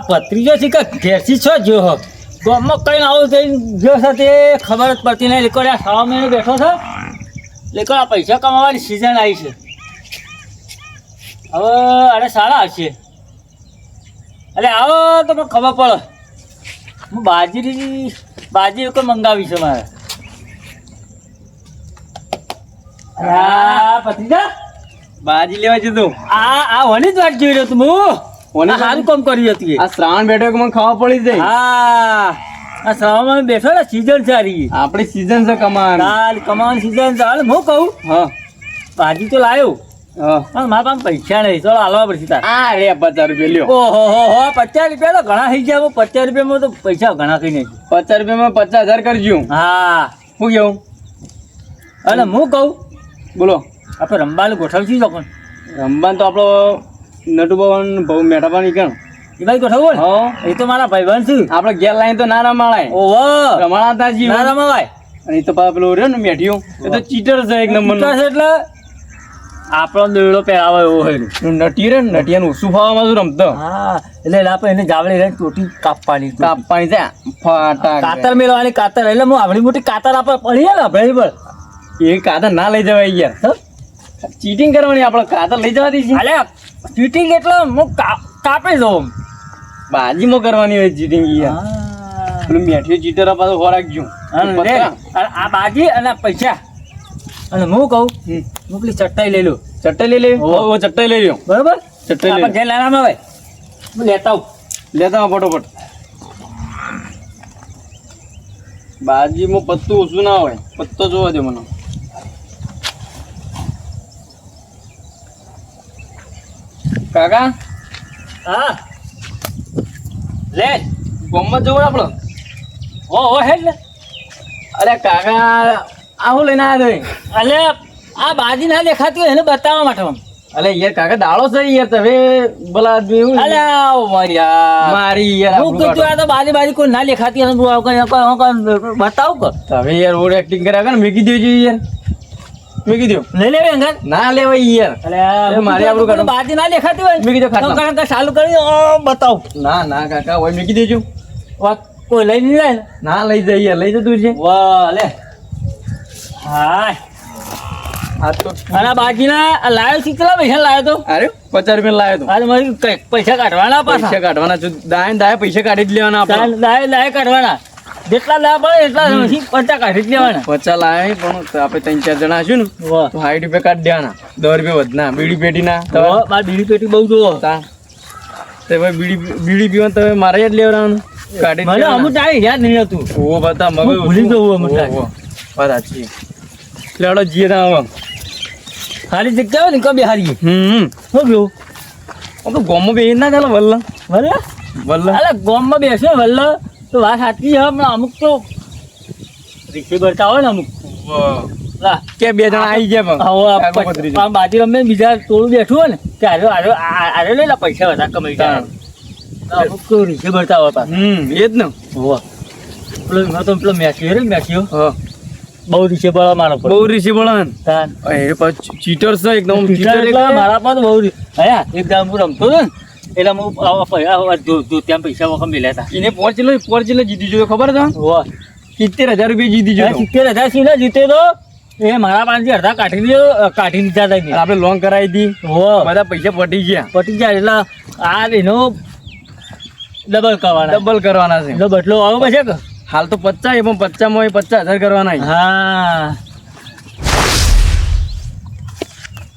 પત્રીજો છે કે ઘેરથી છો જો હો ગામમાં કઈ આવું થઈને જો સાથે ખબર જ પડતી નહીં લેકો આ 6 મહિને બેઠો છે લેકો આ પૈસા કમાવાની સિઝન આવી છે હવે અરે સારા હશે એટલે આવો તો મને ખબર પડે હું બાજી કોઈ મંગાવી છે મારે પત્રીજા બાજી લેવા જતો આ ઓની જ વાત જોઈ રહ્યો તું હું સારું કામ કર્યું હતું આ શ્રાવણ બેઠો કે મને ખાવા પડી જાય આ સવામાં બેઠો ને સીઝન સારી આપણી સીઝન છે કમાવાની સીઝન છે હાલ હું કહું હા ભાજી તો લાવ્યો હા પણ મારા પાસે પૈસા નહીં ચલો હાલવા પડશે તાર આ રે 50 રૂપિયા લ્યો ઓહો હો 50 રૂપિયા તો ઘણા થઈ ગયા 50 રૂપિયામાં તો પૈસા ઘણા થઈ નહીં 50 રૂપિયામાં 50,000 કરજો હા શું કેવું અને હું કહું બોલો આપણે રમવાનું ગોઠવશું તો પણ રમવાનું તો આપણો નટુબાવન બહુ મેઠાપા નીકળ એ ભાઈ ગોઠવું ને હા એ તો મારા ભાઈબંધ છે આપણે ગેર લાઈન તો ના રમાડાય ઓહો રમાડાતા જીવ ના રમાવાય અને એ તો પાછો પેલો રહ્યો ને મેઠિયો એ તો ચીટર છે એક નંબર છે એટલે આપણો દોરડો પહેરાવો એવો હોય નટી રે નટિયાનું ઓછું ફાવામાં શું રમતો હા એટલે આપણે એને જાવડી રહી ચોટી કાપવાની કાપવાની છે ફાટા કાતર મેળવાની કાતર એટલે હું આવડી મોટી કાતર આપણે પડીએ ને આપણે પર એ કાતર ના લઈ જવાય યાર ચીટિંગ કરવાની આપણે કાતર લઈ જવાતી છે અલે ચીટિંગ એટલે હું કાપી દઉં બાજીમાં કરવાની હોય ચીટિંગ યાર પેલું મેઠિયો ચીટર પાછો હોરાકજો આ બાજી અને પૈસા અને હું કહું મોકલી ચટ્ટાઈ લઈ લો ચટ્ટાઈ લઈ લે ચટ્ટાઈ લઈ લ્યો બરોબર ચટ્ટાઈ આપણે ઘેર લાવવામાં આવે હું લેતા આવું લેતા આવો ફટોફટ બાજીમાં પત્તું ઓછું ના હોય પત્તો જોવા દે મને કાકા હા લે ગમત જોવું આપડે હો હેડ લે અરે કાકા આવું લઈને આવ્યા અલે આ બાજી ના દેખાતી હોય એને બતાવવા માટે અલે યાર કાકા દાડો છે યાર તમે ભલા આદમી એવું અલે મારી યાર હું કીધું આ તો બાજી કોઈ ના દેખાતી અને બતાવું કર તમે યાર ઓવર એક્ટિંગ કર્યા કર મેકી દેજો યાર મેકી દો લઈ લેવે અંગર ના લેવાય યાર અલે મારી આપણું કાઢો બાજી ના દેખાતી હોય મેકી દો તો કારણ કે ચાલુ કરી બતાવ ના ના કાકા ઓય મેકી દેજો કોઈ લઈ નહીં જાય ના લઈ જાય યાર લઈ જતું છે વાહ લે હા આ તો અને બાજીના લાયો છે કેટલા પૈસા લાયો તો અરે 50 રૂપિયા લાયો તો અરે મારી પૈસા કાઢવાના પાછા પૈસા કાઢવાના જો દાય પૈસા કાઢી જ લેવાના આપણે દાય કાઢવાના જેટલા લાવ પડે એટલા 50 કાઢી જ લેવાના 50 લાય પણ આપણે 3-4 જણા હશું ને તો 60 રૂપિયા કાઢી દેવાના 10 રૂપિયા વધના બીડી પેટીના મારી બીડી પેટી બહુ જોવો તે ભાઈ બીડી પીવાનું તમે મારે જ લેવાનું કાઢી મને અમુક ટાઈમ યાદ નહીં હતું ઓ બતા મગજ ભૂલી જવું અમુક ટાઈમ વાત સાચી લેડો જીએ તા આવો સારી જગ્યા હોય ને કબી હારી શું ગયો તો ગોમમાં બે ના ચાલે વલ્લા અરે ગોમમાં બેસે વલ્લા તો વાત સાચી છે પણ અમુક તો રીક્ષે ભરતા હોય ને અમુક કે બે જણા આવી ગયા પણ બાજી રમે બીજા ટોળું બેઠું હોય ને કે આરે લે પૈસા વધારે કમાઈ ગયા અમુક તો રીક્ષે ભરતા હોય પાછા એ જ ને પેલો મેચ્યો રે મેચ્યો બહુ રીક્ષે ભળવા મારો બહુ રીક્ષે ભળવા ચીટર છે એકદમ મારા પાસે બહુ હયા એકદમ હું રમતો હતો ને એટલે હું ત્યાં પૈસા વખત મેલ્યા હતા એને પોર્ચિલો જીતી જો ખબર છે 70,000 રૂપિયા જીતી જો 70,000 સીધા જીતે તો એ મારા પાસેથી અડધા કાઢી દીધા હતા આપણે લોન કરાવી હતી બધા પૈસા પટી ગયા એટલે આ એનો ડબલ કરવાના છે એટલે બદલો આવો પછી કે હાલ તો 50 પણ 50 માં 50,000 કરવાના હા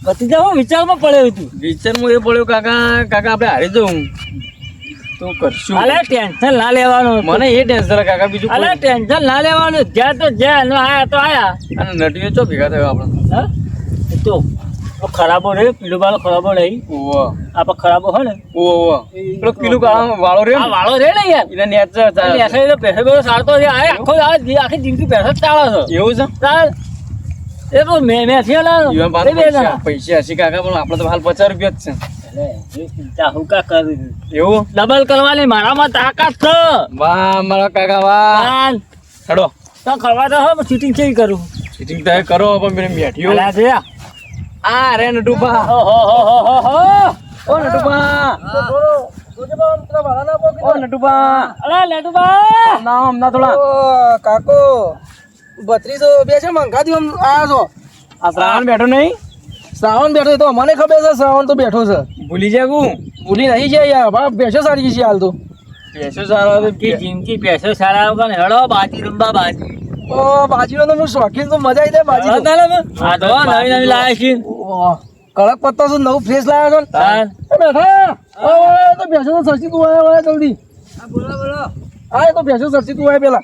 ભતીજા હું વિચારમાં પડ્યો હતું વિચારમાં એ પડ્યો કાકા આપણે હારી જવું તો કરશું અલે ટેન્શન ના લેવાનું મને એ ટેન્શન કાકા બીજું અલે ટેન્શન ના લેવાનું જ્યાં તો જ્યાં આયા તો આયા અને નટીઓ ચો ભેગા થયો આપણે તો ખરાબો રે પીળો વાળો ખરાબો નહીં આપણે ખરાબો હોય ને પેલો પીલું વાળો રે વાળો રે ને યાર એને નેચર પૈસા બેસો સારતો છે આખો આખી જિંદગી પૈસા ચાલે છે એવું છે એ તો મેં પૈસા હશે કાકા પણ આપણે તો હાલ 50 રૂપિયા જ છે ચિંતા હું કા કરું એવું ડબલ કરવાની મારામાં તાકાત છે વાહ મારા કાકા વાહ હેડો તો ખવા તો હો ચીટિંગ કેવી કરું ચીટિંગ તો કરો પણ મેં બેઠ્યો છે આ રે નટુબા ઓ નટુબા ઓ નટુબા અલા લેટુબા હમણાં થોડા કાકો બત્રીસો બે છે મંગાથી આયા છો આ શ્રાવણ બેઠો નહીં શ્રાવણ બેઠો તો મને ખબર છે શ્રાવણ તો બેઠો છે ભૂલી જાય હું ભૂલી નહીં છે યાર બાપ બેસો સારી છે હાલ તો પૈસો સારો હતો કે જિંદગી પૈસો સારા વગર હેડો બાજી રંબા બાજી ઓ બાજીનો તો હું શોખીન તો મજા આવી જાય બાજી તો. આ તો નવી નવી લાવે છે ઓહ, કડક પત્તા છે નવું ફ્રેશ લાવ્યા છો ને તાર. એ બેઠા ઓ તો બેસો તો સરસી તું આયા જલ્દી હા એ તો બેસો સરસી તું આયા પેલા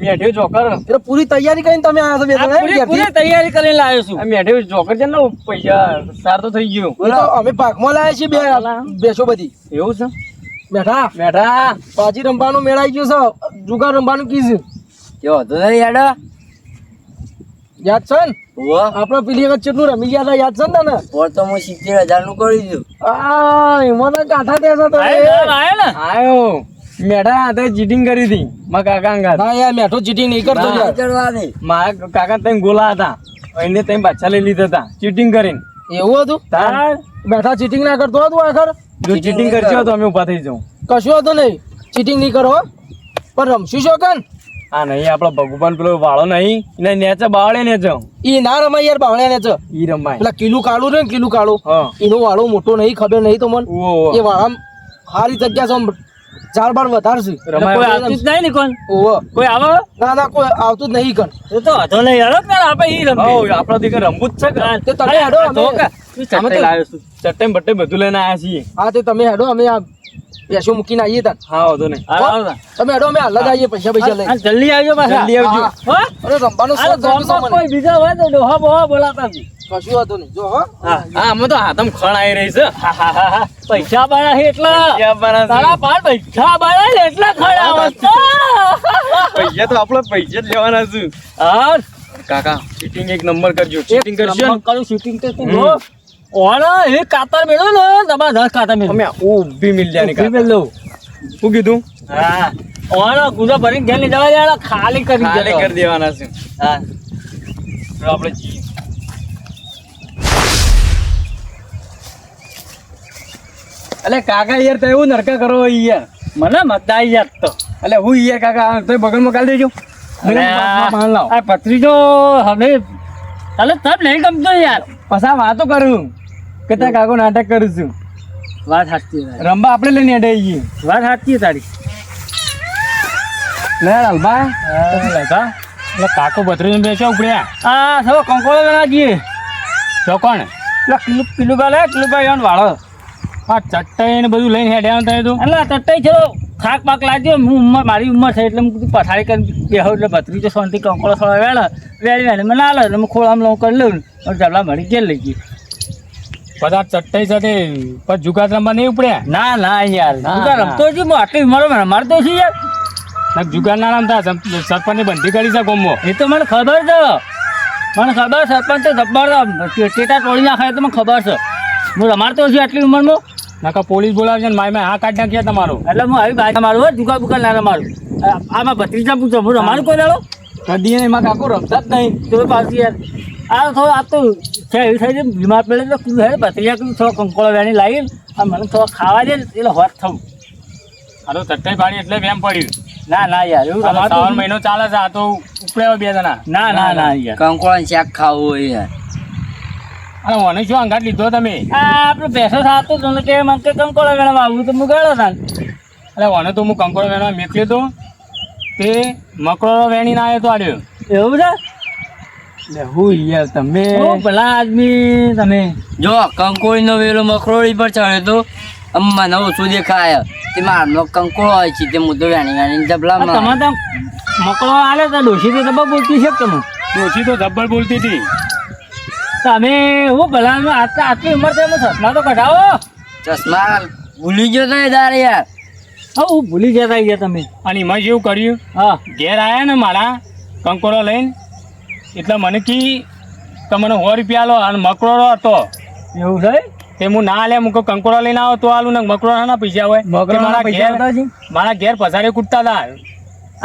મેઠ્યો જોકર એટલે પૂરી તૈયારી કરીને તમે આયા છો બે આ જણા, એમ પૂરી ઘેરથી? પૂરી તૈયારી કરીને લાવ્યો છું આ મેઠ્યો જોકર છે ને પૈસા સાર તો થઈ ગયું એ તો અમે પાકમાં લાયા છીએ બેસો બધી એવું છે બેઠા બેઠા બાજી રમવાનું મેળાઈ ગયું છે જુગાર રમવાનું કીધું કેવો હતો ને યાર યાદ છે ને આપણે પેલી વખત કેટલું રમી ગયા હતા યાદ છે ને તને તો હું 70,000 નું કરી દીધું આ એમાં તો ગાથા તે છે તો એ. આયો ને આયો મેઠા હાથે ચીટિંગ કરી હતી મારા કાકા અંગાત ના યાર મેઠો ચીટિંગ નહીં કરતો યાર મારા કાકા તઈ ગોલા હતા એને તઈ બાદશાહ લઈ લીધા હતા ચીટિંગ કરીને એવું હતું તાર બેઠા ચીટિંગ ના કરતો હતું આખર જો ચીટિંગ કરશો તો અમે ઉભા થઈ જાઉં કશું હતું નહીં ચીટિંગ નહીં કરો હો. પણ રમશું શું કન આ નહીં આપડો ભગવાન પેલો વાળો નહીં એને નેચે બાવળે નેચો ઈ ના રમાય યાર બાવળિયા ને છે ઈ રમાય પેલા કિલું કાળું રે ને કિલું કાળું હા એનો વાળો મોટો નહીં ખબર નહીં તો મન ઓહો એ વાળા સારી જગ્યા છે આમ ચાર બાર વધારશે રમાય. કોઈ આવતું જ નહીં ને કોણ ઓહો કોઈ આવો ના ના કોઈ આવતું જ નહીં કન એ તો હતો નહીં હેડો ને આપણે ઈ રમીએ. હઉ, આપડો દીકરો રમવું જ છે કે તે તમે હેડો આ તો અમે કે તું ચટ્ટાઈ લાવ્યો છું. ચટ્ટે બટ્ટે બધું લઈને આયા છીએ હા તે તમે હેડો અમે આ પેસો મૂકીને આવીએ તાર હા વાંધો નહીં હાલો, હાલો. તમે હેડો અમે હાલ જ આવીએ પૈસા પૈસા લઈ આ જલ્દી આવજો પાછા જલ્દી આવજો. હા. હો? અરે રમવાનું આ શોખ છે ગામમાં મને. કોઈ બીજા હોય તો ડોહા બોહા બોલાતા નથી. કશું હતું નહીં જો હો હા અમે તો હાથમ ખણ આવી રહી છે હા, હા, હા, હા. પૈસા બાળા છે એટલા ક્યાં બના છે? તારા પાર પૈસા બાળા છે એટલા ખરા પૈસા તો આપડે પૈસા જ લેવાના છે હા કાકા ચીટિંગ એક નંબર કરજો ચીટિંગ કરશો ને કરું શૂટિંગ તો તું જો ઓણા એ કાતર મેળો ને તમારા 10 કાતર મેળો અમે ઊભી મિલ્યાની ઊભી કાકા મેલો. શું કીધું હા ઓણા ગુજા ભરીને ઘેર લઈ જવા દેવાના, ખાલી કરી ખાલી દેવાના. કરી દેવાના છે હા તો આપણે જઈએ. અલે કાકા યાર તો એવું નરકા કરો યાર મને મજા આવી જાત તો અલે હું યાર કાકા તો બગલમાં કાઢી દેજો મને પાન લાવો આ પત્રીજો હવે તાલે તબ નહીં ગમતો યાર. પછી આ વાતો કરું કે ત્યાં કાકો નાટક કરું છું વાત સાચી છે. રંબા આપણે લઈને અડાઈ ગઈ વાત સાચી છે તારી. લે હલબા લગા એટલે કાકો બત્રીને બેસ્યા ઉપડ્યા આ સૌ કંકોળો બના ગઈ તો કોણ એટલે કિલો બાલે કિલો બાય વાળો આ ચટ્ટાઈ ને બધું લઈને હેડ્યા થાય તો એટલે ટટ્ટાઈ છે થાક પાક લાગ્યો હું ઉંમર મારી ઉંમર છે એટલે હું કીધું પથારી કરીને બેહો એટલે ભત્રીજો શાંતિ કંકોળો થોડા વેળી વેળી મને આલે એટલે હું ખોળામાં લઉં કરી લઉં અને જબલા મળી ઘેર લઈ ગઈ. બધા ચટ્ટાઈ સાથે પછી જુગાર રમવા નહીં ઉપડ્યા ના ના યાર ના, હું તો ના. રમતો જ હું આટલી ઉંમર મારતો છું યાર. જુગાર ના રમતા સરપંચની બંધી કરી છે ગોમો એ તો મને ખબર છે સરપંચ તો જબ્બર ટેટા તોડી નાખે તો મને ખબર છે. હું રમાડતો છું આટલી ઉંમરમાં નાકા પોલીસ બોલાવશે ને માય હા કાઢી નાખ્યા તમારો એટલે હું આવી બાજુ રમાડું હોય જુગા બુગા ના રમાડું. આમાં ભત્રીજા પૂછો હું રમાડું કોઈ દાડો કદી એમાં કાકો રમતા જ નહીં તો પાછી યાર આ થોડો આ તો છે એવી થઈ જાય બીમાર પડે તો કીધું હે ભત્રીજા કીધું થોડો કંકોળો વેણી લાવીને આ મને થોડો ખાવા દે ને એટલે હોત થવું. આ તો ચટ્ટાઈ પાડી એટલે વેમ પડ્યું ના ના યાર એવું શ્રાવણ રમાડતું મહિનો ચાલે છે આ તો ઉપડ્યા બે જણા ના ના ના યાર. કંકોળા શાક ખાવું હોય યાર અને મને શું અંગાટ લીધો તમે આ આપણે પૈસો થતો હતો ને કે મને કે કંકોળો વેણવા આવું તો હું ગયો હતા એટલે મને તો હું કંકોડો વેણવા મેકલ્યો તો તે મકરો વેણીને આવ્યો તો આડ્યો એવું છે. એટલે હું યાર તમે ઓ ભલા આદમી તમે. જો કંકોળીનો વેલો મકરોળી પર ચડ્યો તો મને ઓછું દેખાય તે મારનો કંકોળો હોય છે તે મુદ્દો વેણી વેણી આ જબલામાં તમે તો મકડો આલે તો ડોશી તો તમે બોલતી છે કે તમે ડોશી તો જબ્બર બોલતી હતી તમે હું ભલા આટલી ઉંમર છે એમાં સપના તો કઢાવો. ચશ્મા ભૂલી ગયો તો એ દારે યાર હા હું ભૂલી જતા ગયા તમે. અને એમાં જેવું કર્યું હા ઘેર આવ્યા ને મારા કંકોડો લઈને એટલે મને કી તમને 100 રૂપિયા લો અને મકરો હતો એવું છે. તે હું ના લે મૂકો કંકોડો લઈને આવો તો આલું ને મકરો ના પૈસા હોય મકરોના કે મારા પૈસા હતા જી? મારા ઘેર પસારે કૂટતા હતા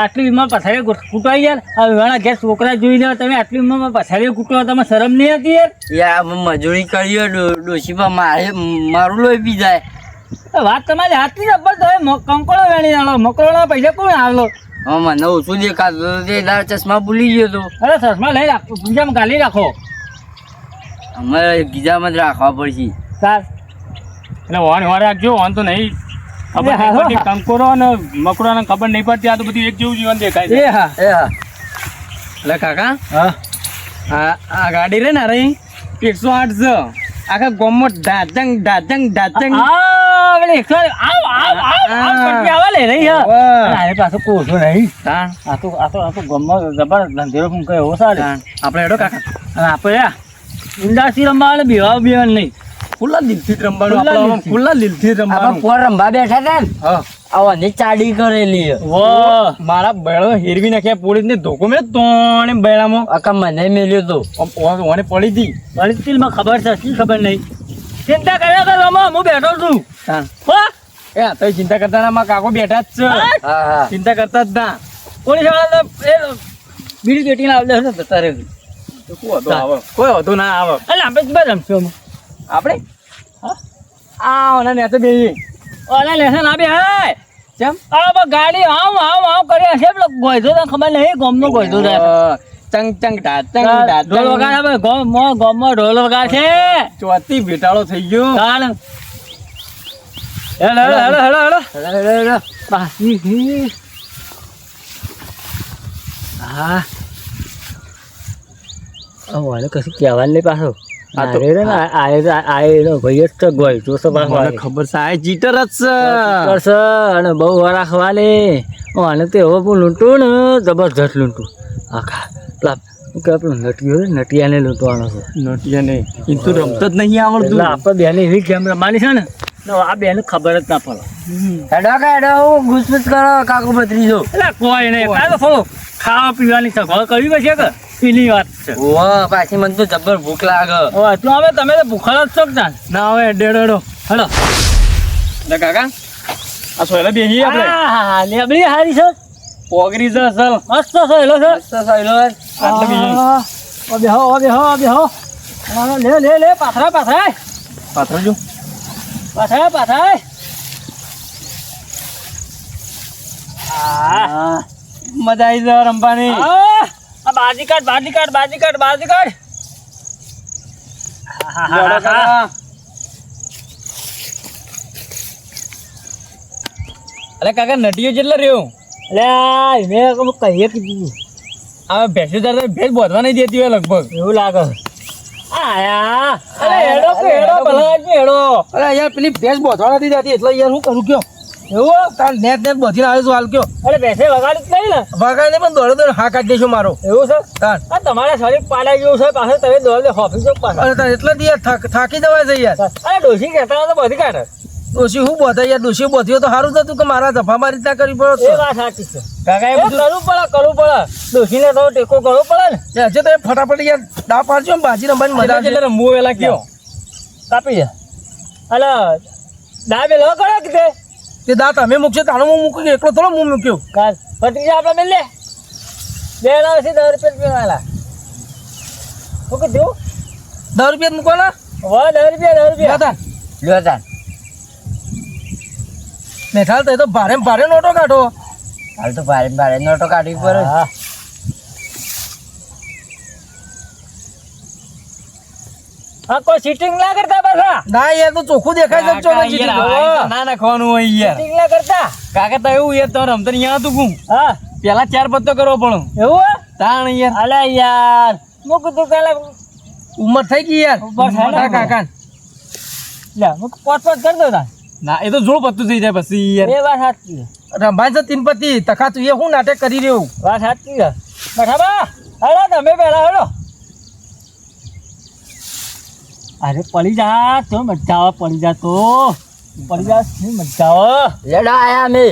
આટલી ઉંમર પછાડી કૂટવાઈ યાર. હવે ઘણા ઘેર છોકરા જોઈને તમે આટલી ઉંમરમાં પછાડી કૂટવા તમે શરમ નહીં હતી યાર. યાર મજૂરી કરી ડોશી પર મારે મારું લોહી પી જાય વાત તમારી હાથની જબર તો કંકોળો વેણી આલો મકરોના પૈસા કોણ આલો હા મને ઓછું દેખાતું તે દાળ ચશ્મા ભૂલી ગયો તો અરે ચશ્મા લઈ રાખો પૂજામાં ગાલી રાખો અમારે ગીજામાં જ રાખવા પડશે સાર એટલે ઓન વાર રાખજો ઓન તો નહીં ખબર નહીં પડતી કંકોરો અને મકરોને ખબર નહીં પડતી આ તો બધું એક જેવું જીવન દેખાય છે એ હા એટલે કાકા હા આ ગાડી રે ને રહી 108 છે આખા ગોમમાં ડાચંગ આ પેલી એકસો આવ કરતી આવા લે રહી હા અરે પાછો કોસો નહીં તાણ આ તો ગમો જબર ધંધેરો ફૂંકે એવો સારે આપણે હેડો કાકા અને આપણે ઇન્ડાસી રમવા અને બેવા નહીં ખુલ્લા દિલથી જ રમવાનું ખુલ્લા આપણે દિલથી. ખુલ્લા દિલથી જ આપણે રમવાનું પોર રમવા બેઠા હતા ને હા આવવાની ચાડી કરેલી છે. વાહ મારા બેળો હેરવી નાખ્યા પોલીસ ને ધોકો મેં તોણે બેળામાં આખા મને મેલ્યો તો ઓને પડી હતી પરિસ્થિતિમાં ખબર છે શી ખબર નહીં ચિંતા કર્યા કર રમો હું બેઠો છું તાણ હો એ તો ચિંતા કરતા ના મારા કાકો બેઠા જ છે હા હા ચિંતા કરતા જ ના પોલીસ વાળા એ બીડી પેટીને આવડે હશે તો તારે કોઈ હતું ના આવે એટલે આપણે જ રમશું અમે આપણે આ ઓને ને તો બે ઓલા લેસન આપે હે કેમ આ ગાડી આવ કરી હશે પેલો ગોયધો તને ખબર નહીં ગોમનો ગોયધો છે ચંગ ચંગ ઢોલ વગાડ આવે ગોમમાં ઢોલ વગાડ છે ચોથી ભેટાળો થઈ ગયો ચાલ હેલો પાછી હા વાલે કશું કહેવાનું નહીં પાછો આ તો- આયે ભાઈ જ તો ગોયધો છે મને ખબર છે આ ચીટર જ છે કરશે અને બહુ વરા ખવાલે અને તે હવે હું લૂંટું ને જબરજસ્ત લૂંટું આખા પેલા શું કે પેલું નટિયાને લૂંટવાનો છે નોટિયા નહીં એ તો રમતો જ નહીં આવડતું એટલે આપણે બેને એવી ગેમ રમવાની છે ને તો આ બેને ખબર જ ના પડે હેડો કે હેડો ઘૂસપૂસ કરો કાકો ભત્રીજો એટલે કોઈ નહીં કાંઈ તો થોડું ખાવા પીવાની સગવડ કરવી પડશે કે પેલી વાત છે વાહ પાછી મને તો જબર ભૂખ લાગે હવે તું હવે તમે તો ભૂખા જ છો કે તાન ના હવે ડેડો હલો એટલે કાકા આ સોયલા બેહી આપણે હા લેબડી હારી છે પોગરી છે અસલ મસ્ત છે એલો છે મસ્ત સહેલો છે. આટલે બેહી બેહો લે પાથરા પાથરો જો પાથરા મજા આવી છે રમવાની આ બાજી કાઢ લેડો કાકા. અરે કાકા નટીઓ જેટલો રહ્યો લે મેં કહીએ કીધું આ ભેંસો તારે ભેંસ બોધવા નહીં દેતી હોય લગભગ એવું લાગે આયા અરે હેડો ભલા હેડો અરે યાર પેલી ભેંસ બોધવા નથી દેતી એટલે યાર હું કરું કયો એવું તાર નેટ બોધીને આવ્યો છું હાલ કયો અરે બેસે વગાડી જ નહીં ને વગાડને પણ દોડો હા કાઢી દેશો મારો એવું છે તાર આ તમારા શરીર પાડાઈ ગયું છે પાછળ તમે દોડે હોફી છો પાછળ અરે તાર એટલે જ યાર થાકી જવાય છે યાર અરે ડોશી કહેતા હોય તો બધી કાઢે ડોશી હું બોધા યાર ડોશી બોધ્યો તો સારું થતું કે મારા જફા મારી રીતના કરવી પડે એ વાત સાચી છે કાકા એ કરવું પડે ડોશીને તો ટેકો કરવો પડે ને હજુ તો ફટાફટ યાર દા પાડજો ને બાજી રમવાની મજા આવશે એટલે રમવું વેલા કયો કાપી જા અલા દાબે લો કરો કે તે દાંત અમે મૂકશે તાણું હું મૂકી એકલો થોડો હું મૂક્યો કાલ પત્રીજા આપણે મિલ લે 10 રૂપિયા શું કીધું 10 રૂપિયા મૂકવાના વાહ 10 રૂપિયા હતા લ્યો તાન ને ચાલ તો એ તો ભારે ભારે નોટો કાઢો હાલ તો ભારે ભારે નોટો કાઢવી પડે હા હા કોઈ સીટિંગ ના કરતા પાછા ના યાર તો ચોખ્ખું દેખાય છે ચોખ્ખું ચીટી ના નાખવાનું હોય યાર સીટિંગ ના કરતા કાકા તો એવું યાર તો રમતો અહીંયા હતું કું હા પેલા 4 પત્તો કરવો પડે એવું તાણ યાર અલા યાર મૂક તું પેલા ઉંમર થઈ ગઈ યાર ઉંમર થાય ને. મોટા કાકા લે મૂક પોટ કરી દો તા ના એ તો જોડ પત્તું થઈ જાય પછી યાર એ વાત સાચી છે રંભાઈ છે તીન પતિ તખા તું એ હું નાટક કરી રહ્યો વાત સાચી છે બઠાબા હલો તમે પેલા હલો અરે પડી જા તો મજા આવે પડી જા તો પડી જા શું મજા આવે લેડો આયા અમે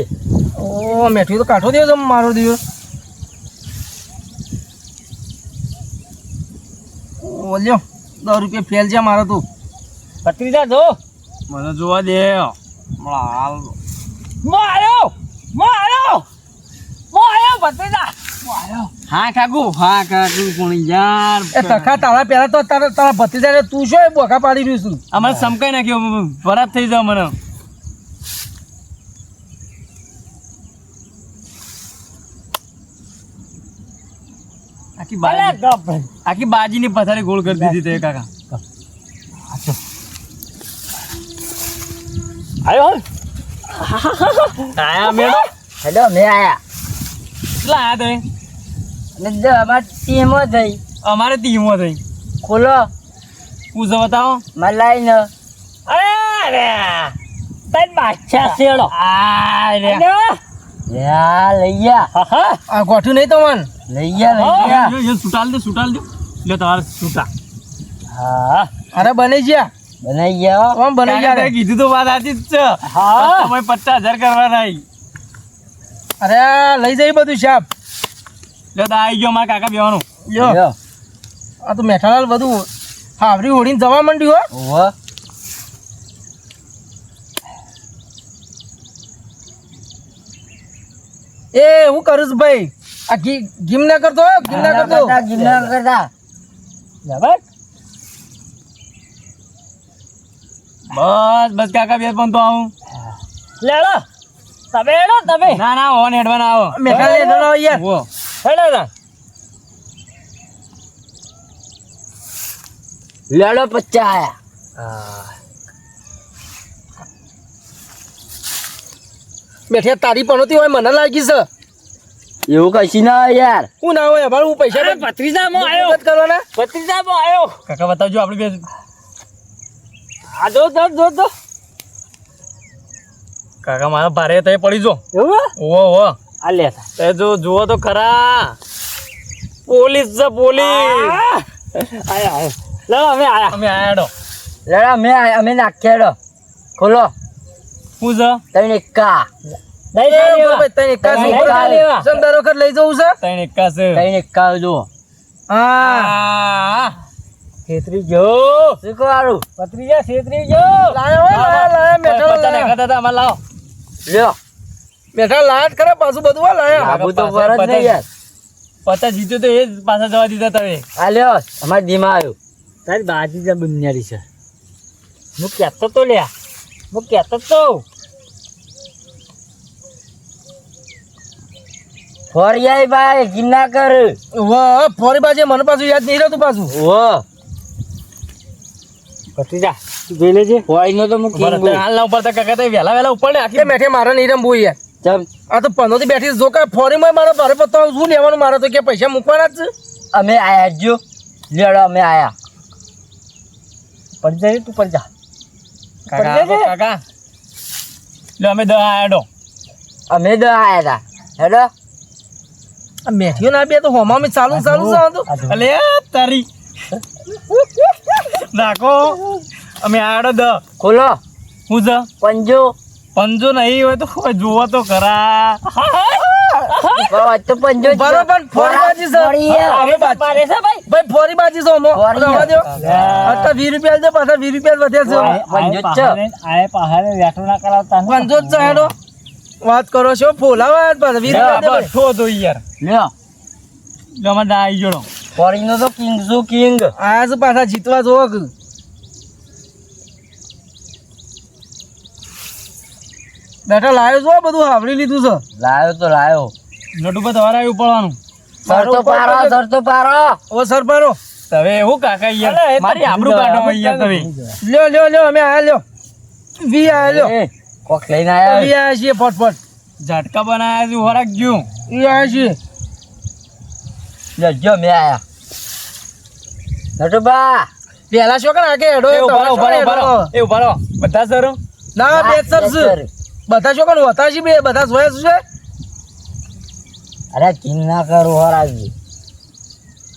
ઓ મેઠી તો કાઢો દેવો તમે મારો દિવસ ઓ લ્યો 10 રૂપિયા ફેલ છે મારો તું પતરી જા જો મને જોવા દે હાલ માર્યો પતરી જા હા કાકુ પણ યાર એ તખા તારા પહેલા તો તારા ભત્રીજાને તું શું એ બોકા પાડી રહ્યું છું અમારે સમકાઈ નાખ્યો બરાબર થઈ જાવ મને આખી બાજીની પથારી ગોળ કરી દીધી તે કાકા આવ્યો આયા મેળો હેલો મેં આયા કેટલા આયા તમે અને જો અમાર ટીમો થઈ અમારે ટીમો થઈ ખોલો પૂછો બતાવો મલાઈ ન અરે તન બાદશાહ શેડો યા લઈ ગયા આ ગોઠું નહીં તમારે લઈ ગયા સુટાલ દે લે તમારે સુટા હા અરે બની ગયા બનાઈ ગયા કોણ બની ગયા રે? કીધું તો વાત સાચી જ છે હા તમે 50,000 કરવાના અરે લઈ જઈ બધું શાપ લે તો આવી ગયો મારા કાકા બેવાનું લ્યો લ્યો. આ તો મેઠાલાલ બધું હાવરી ઓળીને જવા માંડ્યું હો ઓહો એ હું કરું છું ભાઈ આ ગીમ ના કરતો હો, ગીમ ના કરતો ગિરનાર કરતા બરાબર બસ કાકા બે પણ તો આવું લેડો તમે હેડો તમે ના ના ઓન હેડવાના આવો મેઠાલાલ હેડો લાવો યાર ઓ હેડો ના લેડો 50 આયા મેઠિયા તારી પનોતી હોય મને લાગી છે એવું કશી ના હોય યાર હું ના હોય ભાઈ હું પૈસા અરે ભત્રીજામાં આવ્યો મત કરવાના ભત્રીજામાં આવ્યો કાકા બતાવજો આપણે બે આ જો કાકા મારા ભારે તો પડી જો એવું ઓ આ લે તે જો જુઓ તો ખરા પોલીસ છે પોલીસ આયો લેડો અમે આયા અમે આયા હેડો લેડો અમે નાખ્યા હેડો ખોલો શું છે તઈને એકા નહીં એ લેવા. ભાઈ તને એકા તને શું એકા લેવા. સમદાર વખત લઈ જવું છે ત્રણ એકા છે તઈને એકા જો હા છેતરી જો શું કરું ભત્રીજા છેતરી જો લાયા હોય લાયા મેઠાલાલ પચાસ લાયા. નાખતા હતા અમારે લાવો લ્યો મેઠાલાલ લાયા જ ખરા પાછું બધું હો લાયા આબુ તો ફરજ નહીં યાર 50 જીત્યો તો એ જ પાછા જવા દીધા તમે આ લ્યો અમારે ધીમા આવ્યું તારી બાજી જ બુનિયારી છે હું કહેતો તો લ્યા હું કહેતો તો ફોરિયાઈ ભાઈ ગિરના કર વાહ ફોરી બાજુ મને પાછું યાદ નહીં રહેતું પાછું ઓ ભત્રીજા તું જોઈ લેજે ફોરીનો તો હું કિંગ બોલ હાલ ના ઉપર કાકા તો વહેલા ઉપર ને એ આખી મેઠે મારા નહીં રમવું યાર ચમ આ તો પનોતી બેઠી જો કે ફોરીમાં મારો ભારે પત્તો શું લેવાનું મારે તો કે પૈસા મૂકવાના જ છે અમે આયા જો લેડો અમે આયા પડી જાય તું પડી જા કાકા લે અમે 10 આયા હેડો અમે તો આયા તા હેડો આ મેઠીઓ ના બે તો હોમામાં ચાલુ છે આ તો અલે તારી નાખો અમે આયા હેડો 10 ખોલો શું છે પંજો પંજો નહીં હોય તો જુઓ તો ખરા બાબા તો પંજો જ છે. બરોબર ફોરી બાજી છે ફોરી હે. હવે બાજી. પારે છે ભાઈ ભાઈ ફોરી બાજી છે હોમો ફોરી રવા દો હે. અત્યારે 20 રૂપિયા દે પાછા 20 રૂપિયા વધે છે પંજો જ છે. આય પહાડે વેઠો ના કરાવતા ને. પંજો જ છે હેડો વાત કરો છો ફોલાવા પાછા 20 રૂપિયા દે ભાઈ. બસ તો યાર લ્યો લે અમે આવી જોડો ફોરીનો તો કિંગ શું કિંગ આ જ પાછા જીતવા જોવો કે બેટા લાયો છો બધું આવડી લીધું છે લાયો તો લાયો નટુ પર તમારે આવી પડવાનું સરતો પારો સરતો પારો ઓ સર પારો હવે એવું કાકા અલે, યાર એ તો મારી આબરૂ કાઢો યાર તમે લ્યો અમે આયા લ્યો વી આયા લ્યો એ, કોક લઈને આયા વી આયા છીએ ફટફટ ઝટકા બનાયા છે હોરાક ગયું વી આયા છીએ લ્યો જો મે આયા નટુબા પેલા શું કરે આગે હેડો એ ઉભા રહો, ઉભા રહો, ઉભા રહો. એ ઉભા રહો. બધા સર ના બે સર છે બધા શું કરે હોતા છે બે બધા જોયા છે અરે કિંગ ના કરો હરાજી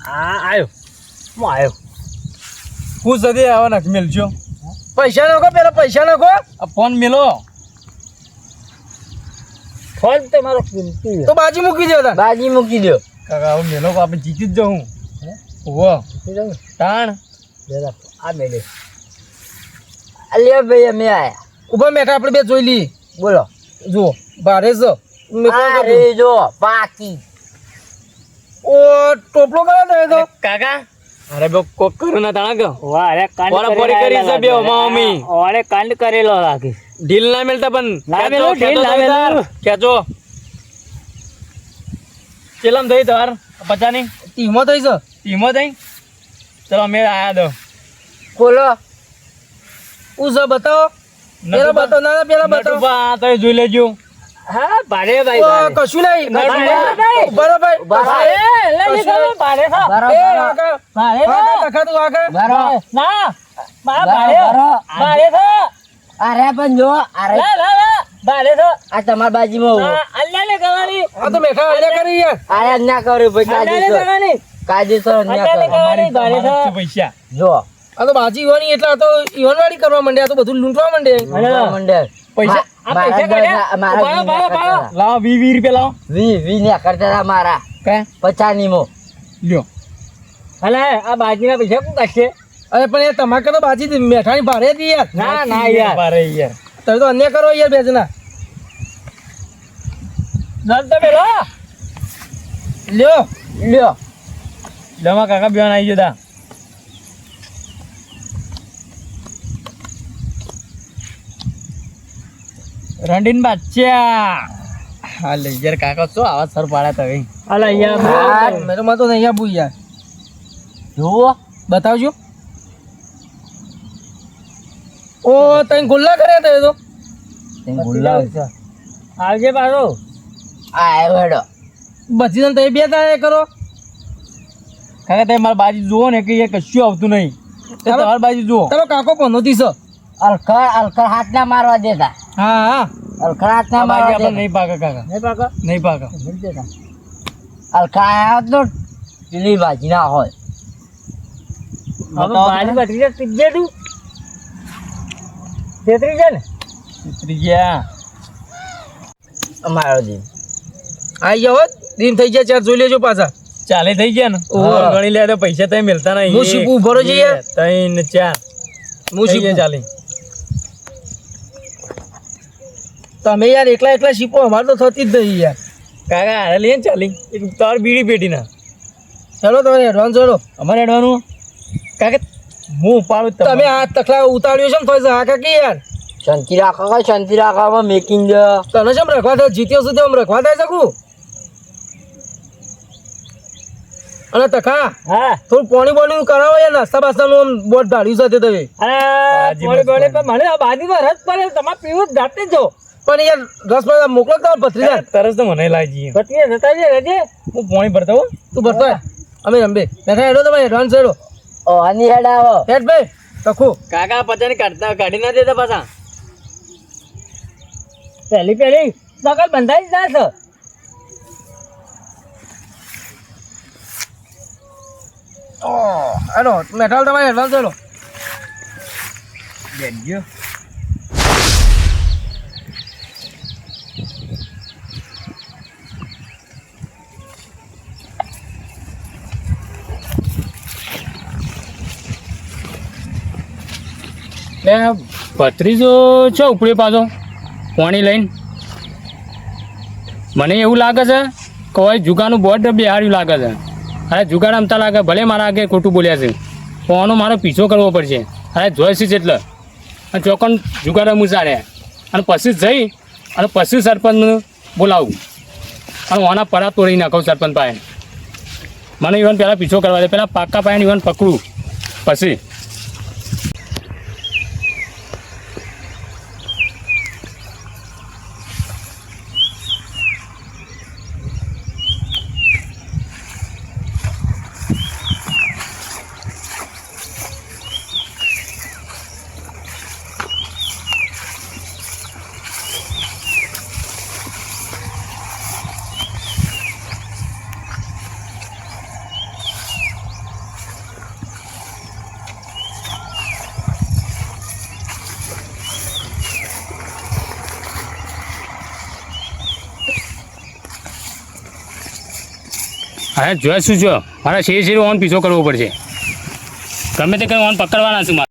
હા આયો હું આયો હું સદી આવો નાખ મેલજો પૈસા નાખો પેલા પૈસા નાખો આ ફોન મેલો ફોન તો મારો કિંમતી છે. તો બાજી મૂકી દો તા બાજી મૂકી દો કાકા હવે મેલો આપણે જીતી જ જાઉં ઓહો તાણ આ મેલે લ્યો ભાઈ અમે આયા ઉભા મેઠા આપણે બે જોઈ લઈએ બોલો જુઓ ભારે છે અરે જો પાકી ઓ ટોપલો કરે તો એ તો કાકા અરે બે કોક કરો ના તાણા કે વાહ અરે કાંડ પોરાપોરી કરી છે બે મમ્મી ઓરે કાંડ કરેલો લાગે ઢીલ ના મેલતા પણ ના મેલું, ઢીલ ના મેલું. ખેંચો ચેલમ થઈ તાર 50 ની ટીમો થઈ છે ટીમો થઈ ચલો અમે આયા દો બોલો હું છે બતાવો પેલા બતાવો ના પેલા બતાવો નટુભા તમે જોઈ લેજો હા ભારે ઓ, ભાઈ કશું નહીં ભાઈ. ઉભા રહો ભાઈ ભારે લઈ લીધો ભારે થા બરો એ બરો આગળ ભારે થા લખા તું આગળ બરો ના મારા બરો, ભારે બરો. ભારે થા અરે પણ જો અરે લા લા લા ભારે થા આ તમારી બાજુમાં ઉભો. અલ્લા લે ગવાની આ તો મેઠા અલ્યા કરી યાર અરે ના કર્યું ભાઈ અલ્લા લે કાયદેસર ગવાની કાયદેસર ના અલ્લા લે કર્યું ગવાની ભારે થા પૈસા જો આ તો બાજી ઈવાની એટલે આ તો ઈવનવાળી કરવા માંડે આ તો બધું લૂંટવા માંડે મંડળ પૈસા? આ પૈસા કાઢ્યા? મારા બાળો, બાળો, બાળો. લાવો 20 રૂપિયા લાવો વી ને કરતા હતા મારા કે 50 મો લ્યો અલે આ બાજીના પૈસા કોણ કાઢશે અરે પણ યાર તમારે તો બાજી મેઠાની ભારે હતી યાર ના ના યાર બારે યાર તમે તો અન્ય કરો યાર બે જણા નલ તો પેલો લ્યો લ્યો લમા કાકા બેન આવી જતા રંડીન બાચ્યા હા લે યાર કાકા શું આવા સર પાડ્યા તમે અલે યાર મેં તો નહીં આપું યાર જુઓ બતાવજો ઓ તઈ ગુલ્લા કર્યા તા એ તો બોલાવ આવજે પાછો આ હેડો બધી જણ તમે બે તારે કરો કાકા તમે મારી બાજુ જુઓ ને કે એ કશું આવતું નહીં તો તમારી બાજુ જુઓ તારો કાકો પનોતી છે અલખર હાથ ના મારવા દેતા હા હા અલખર હાથ ના આ બાજુ મારવા આપણે દેતા નહીં પાકા કાકા નહીં પાકો નહીં પાકા અલખર આયા તો પેલી બાજી ના હોય હવે બાજી બત્રી છે તીજે તું તેત્રી છે ને ઉતરી ગયા અમારો દિન આઈ જાઓ દિન થઈ ગયા ચાર જોઈ લેજો પાછા ચાલે થઈ ગયા ને ઓહો. ગણી લે તો પૈસા તમે મિલતા નહીં હું શીખું, ઉભો રહેજે યાર. 3 ને 4 હું શીખું. ચાલે તમે યાર એકલા એકલા શીખો અમારે તો થતી જ નહીં યાર કાકા હારે લઈએ ને ચાલી એક તાર બીડી પેટી ના ચાલો તમે એડવાન્સ ચડો અમારે એડવાનું કાકા હું ઉપાડું જ તમે આ તકલા ઉતાર્યો છે ને થોડી હા કાકી યાર શાંતિ રાખો કે શાંતિ રાખવામાં મેકિંગ તને કેમ રખવા થાય જીત્યો સુધી આમ રખવા થાય શકું અને તખા હા થોડું પાણી બોણી કરાવો યાર નાસ્તા બાસ્તાનું આમ બોટ ઢાળ્યું સાથે તમે અરે બાજી બોલે મસ્ત બોલે લાગે. પણ મને આ બાજીમાં રસ પડે તમારે પીવું જ જાતે જ જો પણ યાર રસ માં મોકલો તો ભત્રીજા તરસ તો મને લાગી બત્રીએ જતા છે રજે હું પાણી ભરતો હો તું ભરતો હોય અમે રંબે બેઠા હેડો તમે એડવાન્સ હેડો ઓ આની હેડ આવો હેડ ભાઈ તખું કાકા પચાની કાઢી ના દેતા પાછા પહેલી પહેલી નકલ બંધાઈ જ જશે હેડો મેઠાલ તમારે એડવાન્સ હેડો બેનજો લે ભત્રીજો છો ઉપડે પાછો પાણી લઈને મને એવું લાગે છે કે હવે જુગાનું બોર્ડ બેહાડ્યું લાગે છે અરે જુગાડ રમતા લાગે ભલે મારા આગળ ખોટું બોલ્યા છે પણ આનો મારો પીછો કરવો પડશે અરે જોઈશ એટલે અને ચોકન જુગાડ રમું ચાલે અને પછી જઈ અને પછી સરપંચને બોલાવું અને ઓના પરા તોડી નાખું સરપંચ પાસે મને ઇવન પહેલાં પીછો કરવા દે પહેલાં પાક્કા પાયાને ઇવન પકડું પછી હા જોઈશું જો મારા શેર ઓન પીછો કરવો પડશે ગમે તે કંઈ ઓન પકડવાના છું મારે